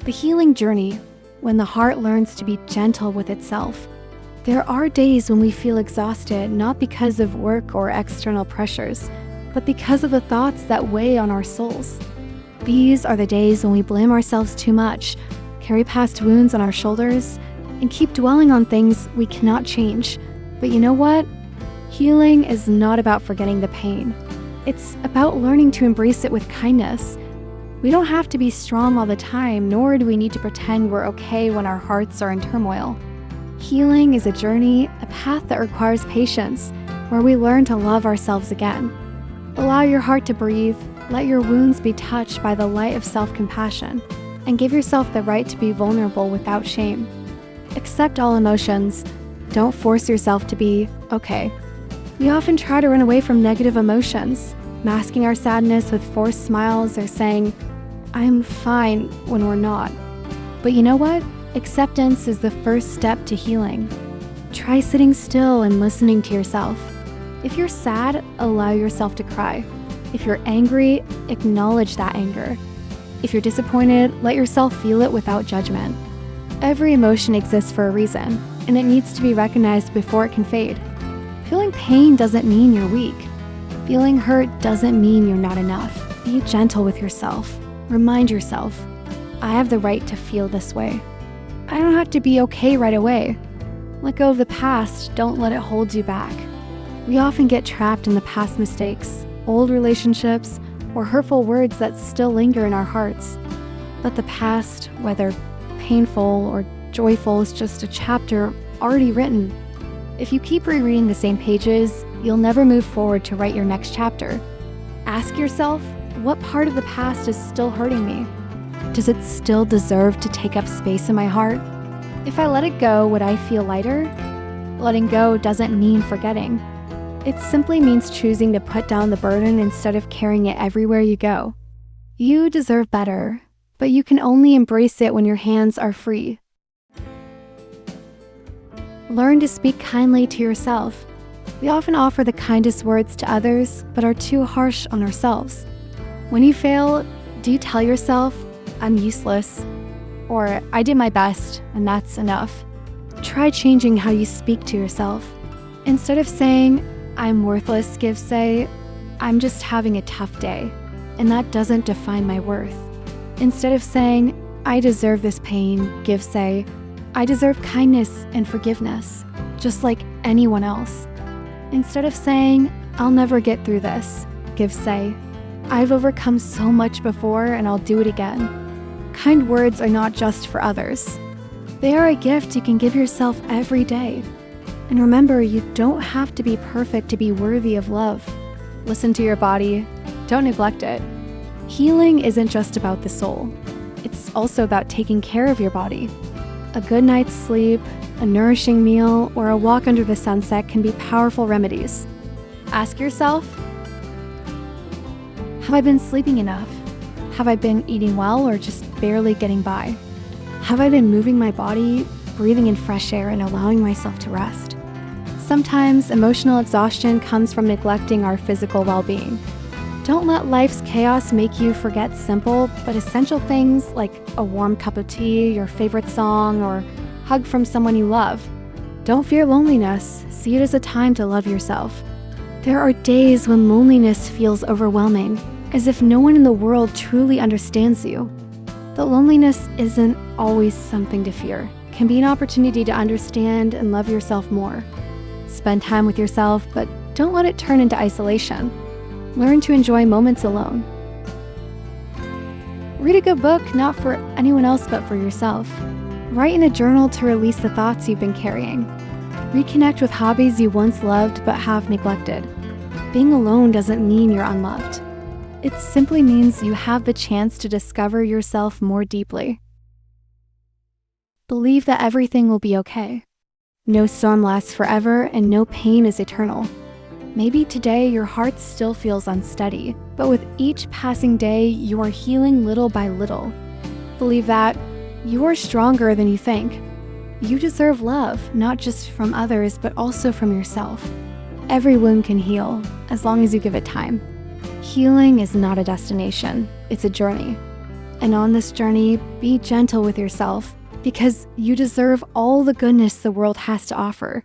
The healing journey, when the heart learns to be gentle with itself. There are days when we feel exhausted, not because of work or external pressures, but because of the thoughts that weigh on our souls. These are the days when we blame ourselves too much, carry past wounds on our shoulders, and keep dwelling on things we cannot change. But you know what? Healing is not about forgetting the pain. It's about learning to embrace it with kindness. We don't have to be strong all the time, nor do we need to pretend we're okay when our hearts are in turmoil. Healing is a journey, a path that requires patience, where we learn to love ourselves again. Allow your heart to breathe, let your wounds be touched by the light of self-compassion, and give yourself the right to be vulnerable without shame. Accept all emotions. Don't force yourself to be okay. We often try to run away from negative emotions, masking our sadness with forced smiles or saying, "I'm fine," when we're not. But you know what? Acceptance is the first step to healing. Try sitting still and listening to yourself. If you're sad, allow yourself to cry. If you're angry, acknowledge that anger. If you're disappointed, let yourself feel it without judgment. Every emotion exists for a reason, and it needs to be recognized before it can fade. Feeling pain doesn't mean you're weak. Feeling hurt doesn't mean you're not enough. Be gentle with yourself. Remind yourself, I have the right to feel this way. I don't have to be okay right away. Let go of the past, don't let it hold you back. We often get trapped in the past mistakes, old relationships, or hurtful words that still linger in our hearts. But the past, whether painful or joyful, is just a chapter already written. If you keep rereading the same pages, you'll never move forward to write your next chapter. Ask yourself, what part of the past is still hurting me? Does it still deserve to take up space in my heart? If I let it go, would I feel lighter? Letting go doesn't mean forgetting. It simply means choosing to put down the burden instead of carrying it everywhere you go. You deserve better, but you can only embrace it when your hands are free. Learn to speak kindly to yourself. We often offer the kindest words to others, but are too harsh on ourselves. When you fail, do you tell yourself, "I'm useless," or "I did my best and that's enough"? Try changing how you speak to yourself. Instead of saying, "I'm worthless," say, "I'm just having a tough day, and that doesn't define my worth." Instead of saying, "I deserve this pain," say, "I deserve kindness and forgiveness, just like anyone else." Instead of saying, "I'll never get through this," say, "I've overcome so much before and I'll do it again." Kind words are not just for others. They are a gift you can give yourself every day. And remember, you don't have to be perfect to be worthy of love. Listen to your body. Don't neglect it. Healing isn't just about the soul. It's also about taking care of your body. A good night's sleep, a nourishing meal, or a walk under the sunset can be powerful remedies. Ask yourself, have I been sleeping enough? Have I been eating well or just barely getting by? Have I been moving my body, breathing in fresh air, and allowing myself to rest? Sometimes emotional exhaustion comes from neglecting our physical well-being. Don't let life's chaos make you forget simple but essential things like a warm cup of tea, your favorite song, or hug from someone you love. Don't fear loneliness. See it as a time to love yourself. There are days when loneliness feels overwhelming, as if no one in the world truly understands you. But loneliness isn't always something to fear. It can be an opportunity to understand and love yourself more. Spend time with yourself, but don't let it turn into isolation. Learn to enjoy moments alone. Read a good book, not for anyone else but for yourself. Write in a journal to release the thoughts you've been carrying. Reconnect with hobbies you once loved but have neglected. Being alone doesn't mean you're unloved. It simply means you have the chance to discover yourself more deeply. Believe that everything will be okay. No storm lasts forever and no pain is eternal. Maybe today your heart still feels unsteady, but with each passing day, you are healing little by little. Believe that you are stronger than you think. You deserve love, not just from others, but also from yourself. Every wound can heal, as long as you give it time. Healing is not a destination, it's a journey. And on this journey, be gentle with yourself because you deserve all the goodness the world has to offer.